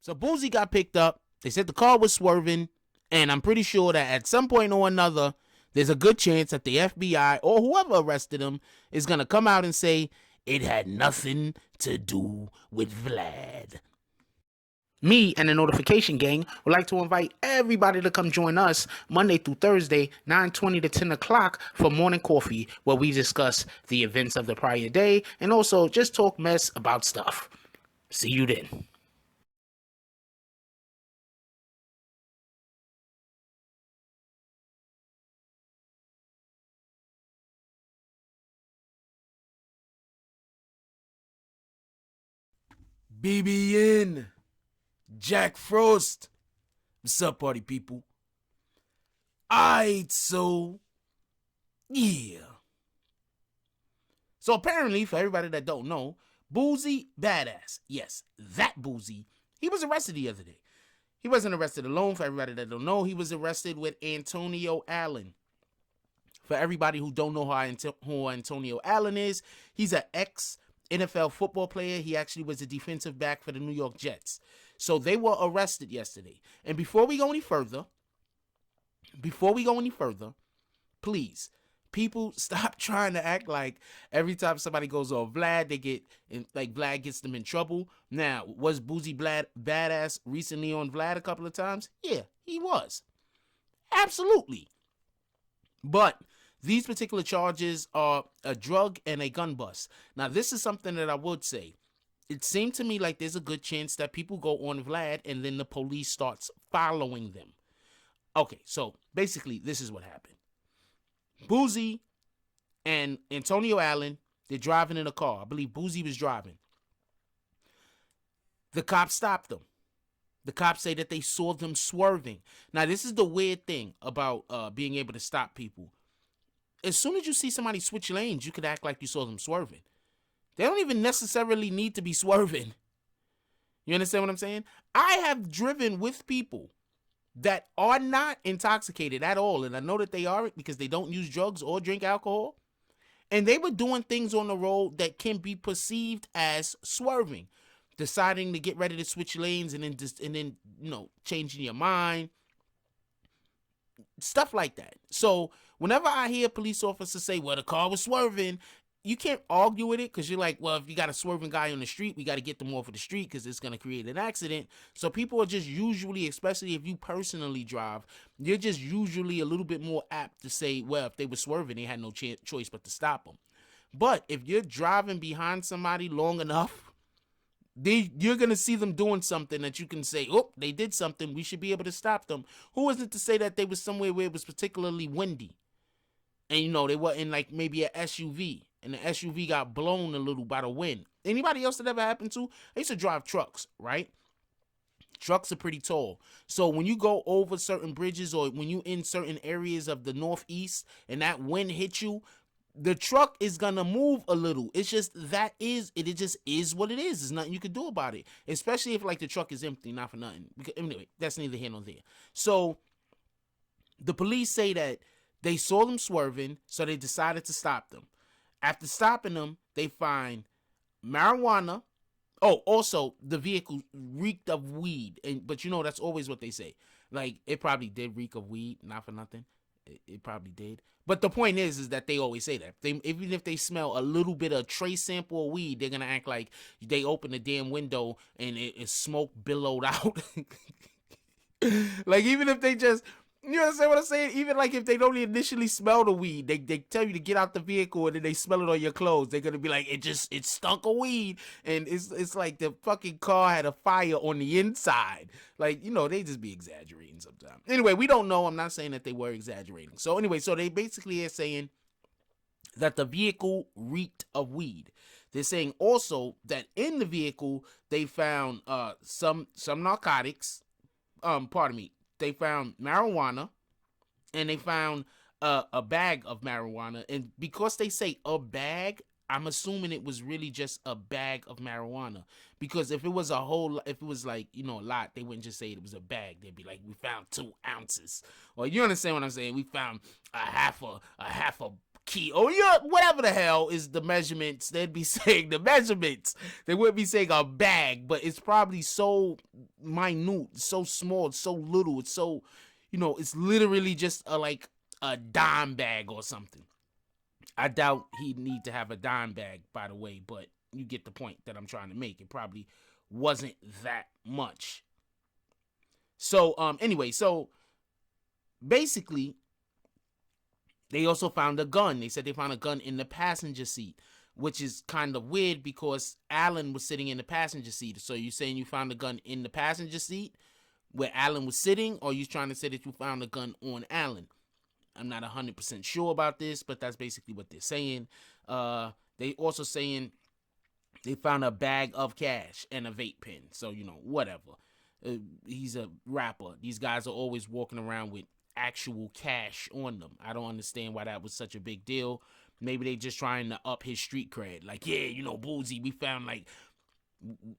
So Boosie got picked up. They said the car was swerving. And I'm pretty sure that at some point or another, there's a good chance that the FBI or whoever arrested him is going to come out and say it had nothing to do with Vlad. Me and the Notification Gang would like to invite everybody to come join us Monday through Thursday, 9:20 to 10 o'clock for morning coffee, where we discuss the events of the prior day and also just talk mess about stuff. See you then. BBN, Jack Frost. What's up, party people? Alright, so yeah. So apparently, for everybody that don't know, Boosie Badazz, yes, that Boosie, he was arrested the other day. He wasn't arrested alone. For everybody that don't know, he was arrested with Antonio Allen. For everybody who don't know who Antonio Allen is, he's an ex-NFL football player. He actually was a defensive back for the New York Jets. So they were arrested yesterday. And before we go any further, please, people, stop trying to act like every time somebody goes on Vlad, they get like Vlad gets them in trouble. Now, was Boosie Badazz recently on Vlad a couple of times? Yeah, he was. Absolutely. But these particular charges are a drug and a gun bust. Now, this is something that I would say. It seemed to me like there's a good chance that people go on Vlad and then the police starts following them. Okay, so basically, this is what happened. Boosie and Antonio Allen, they're driving in a car. I believe Boosie was driving. The cops stopped them. The cops say that they saw them swerving. Now, this is the weird thing about being able to stop people. As soon as you see somebody switch lanes, you could act like you saw them swerving. They don't even necessarily need to be swerving. You understand what I'm saying? I have driven with people that are not intoxicated at all, and I know that they aren't because they don't use drugs or drink alcohol, and they were doing things on the road that can be perceived as swerving, deciding to get ready to switch lanes and then changing your mind, stuff like that. So whenever I hear police officers say, well, the car was swerving, you can't argue with it because you're like, well, if you got a swerving guy on the street, we got to get them off of the street because it's going to create an accident. So people are just usually, especially if you personally drive, you're just usually a little bit more apt to say, well, if they were swerving, they had no choice but to stop them. But if you're driving behind somebody long enough, you're going to see them doing something that you can say, oh, they did something, we should be able to stop them. Who is it to say that they were somewhere where it was particularly windy? And, they were in like maybe an SUV. And the SUV got blown a little by the wind. Anybody else that ever happened to? I used to drive trucks, right? Trucks are pretty tall. So when you go over certain bridges or when you in certain areas of the Northeast and that wind hits you, the truck is going to move a little. It's just it just is what it is. There's nothing you can do about it. Especially if like the truck is empty, not for nothing. Anyway, that's neither here nor there. So the police say that they saw them swerving, so they decided to stop them. After stopping them, they find marijuana. Oh, also, the vehicle reeked of weed. But that's always what they say. Like, it probably did reek of weed, not for nothing. It probably did. But the point is that they always say that. Even if they smell a little bit of trace sample of weed, they're going to act like they opened the damn window and it's smoke billowed out. Like, even if they just... You understand what I'm saying? Even like if they don't initially smell the weed, they tell you to get out the vehicle and then they smell it on your clothes. They're gonna be like, it stunk of weed, and it's like the fucking car had a fire on the inside. Like, they just be exaggerating sometimes. Anyway, we don't know. I'm not saying that they were exaggerating. So anyway, so they basically are saying that the vehicle reeked of weed. They're saying also that in the vehicle they found some narcotics. Pardon me. They found marijuana, and they found a bag of marijuana. And because they say a bag, I'm assuming it was really just a bag of marijuana. Because if it was like, a lot, they wouldn't just say it was a bag. They'd be like, we found 2 ounces. Or you understand what I'm saying? We found a half a kilo, whatever the hell is the measurements. They'd be saying the measurements. They wouldn't be saying a bag, but it's probably so minute, so small, so little. It's so, it's literally just like a dime bag or something. I doubt he'd need to have a dime bag, by the way, but you get the point that I'm trying to make. It probably wasn't that much. So, anyway, so basically, they also found a gun. They said they found a gun in the passenger seat, which is kind of weird because Allen was sitting in the passenger seat. So you saying you found a gun in the passenger seat where Allen was sitting, or you trying to say that you found a gun on Allen? I'm not 100% sure about this, but that's basically what they're saying. They also saying they found a bag of cash and a vape pen. So, whatever. He's a rapper. These guys are always walking around with actual cash on them. I don't understand why that was such a big deal. Maybe they just trying to up his street cred. Like, yeah, Boosie, we found, like,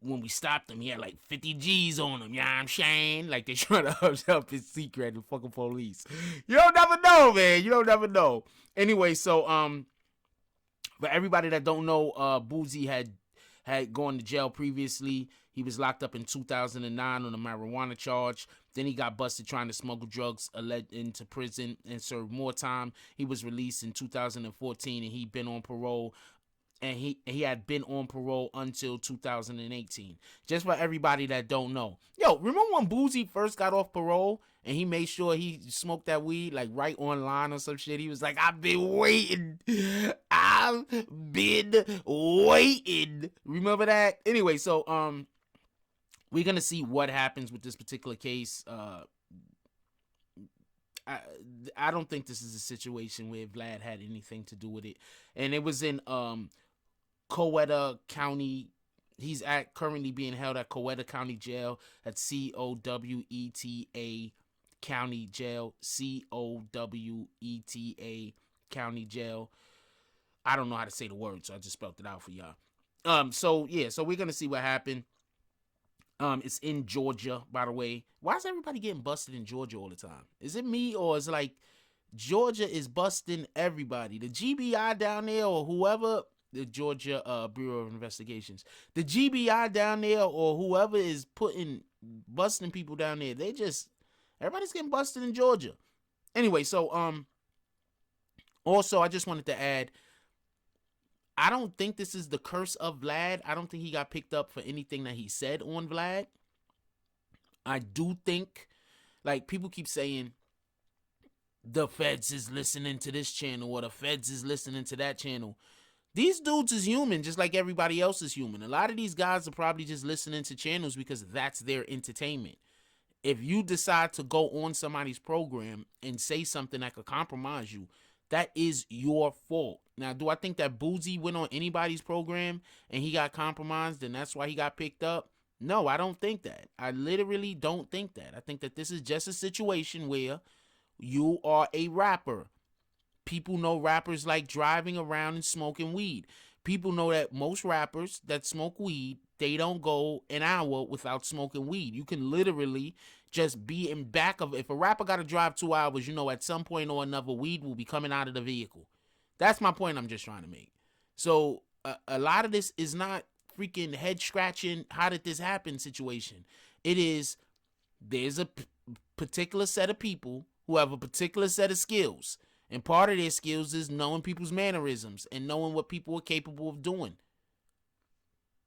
when we stopped him, he had like 50 G's on him. I'm saying? Like, they trying to up his secret and fucking police. You don't never know, man. You don't never know. Anyway, so for everybody that don't know, Boosie had gone to jail previously. He was locked up in 2009 on a marijuana charge. Then he got busted trying to smuggle drugs into prison and served more time. He was released in 2014 and he'd been on parole. And he had been on parole until 2018. Just for everybody that don't know. Yo, remember when Boosie first got off parole and he made sure he smoked that weed like right online or some shit? He was like, I've been waiting. I've been waiting. Remember that? Anyway, so we're going to see what happens with this particular case. I don't think this is a situation where Vlad had anything to do with it. And it was in Coweta County. He's currently being held at Coweta County Jail at COWETA County Jail. COWETA County Jail. I don't know how to say the word, so I just spelled it out for y'all. So we're gonna see what happened. It's in Georgia, by the way. Why is everybody getting busted in Georgia all the time? Is it me, or is it like Georgia is busting everybody? The GBI down there, or whoever, the Georgia Bureau of Investigations, the GBI down there, or whoever is busting people down there, everybody's getting busted in Georgia. Anyway, so also I just wanted to add, I don't think this is the curse of Vlad. I don't think he got picked up for anything that he said on Vlad. I do think, like, people keep saying the feds is listening to this channel or the feds is listening to that channel. These dudes is human just like everybody else is human. A lot of these guys are probably just listening to channels because that's their entertainment. If you decide to go on somebody's program and say something that could compromise you, that is your fault. Now, do I think that Boosie went on anybody's program and he got compromised and that's why he got picked up? No, I don't think that. I literally don't think that. I think that this is just a situation where you are a rapper. People know rappers like driving around and smoking weed. People know that most rappers that smoke weed, they don't go an hour without smoking weed. You can literally just be in back of, if a rapper got to drive 2 hours, at some point or another, weed will be coming out of the vehicle. That's my point I'm just trying to make. So a lot of this is not freaking head scratching, how did this happen situation. It is, there's a particular set of people who have a particular set of skills. And part of their skills is knowing people's mannerisms and knowing what people are capable of doing.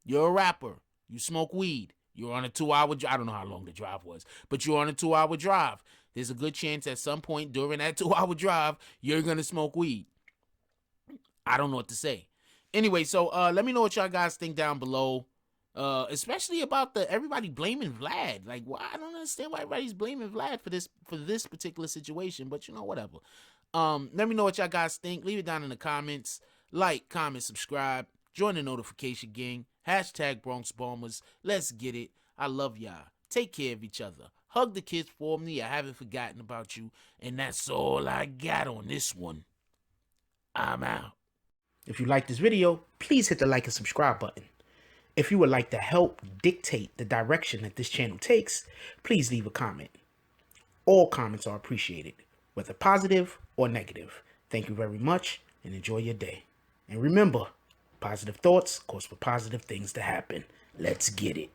You're a rapper. You smoke weed. You're on a 2-hour drive. I don't know how long the drive was, but you're on a 2-hour drive. There's a good chance at some point during that 2-hour drive, you're going to smoke weed. I don't know what to say. Anyway, so let me know what y'all guys think down below. Especially about everybody blaming Vlad. Like, I don't understand why everybody's blaming Vlad for this particular situation, but whatever. Let me know what y'all guys think. Leave it down in the comments. Like, comment, subscribe. Join the notification gang. Hashtag Bronx Bombers. Let's get it. I love y'all. Take care of each other. Hug the kids for me. I haven't forgotten about you. And that's all I got on this one. I'm out. If you like this video, please hit the like and subscribe button. If you would like to help dictate the direction that this channel takes, please leave a comment. All comments are appreciated, whether positive or negative. Thank you very much, and enjoy your day. And remember, positive thoughts cause for positive things to happen. Let's get it.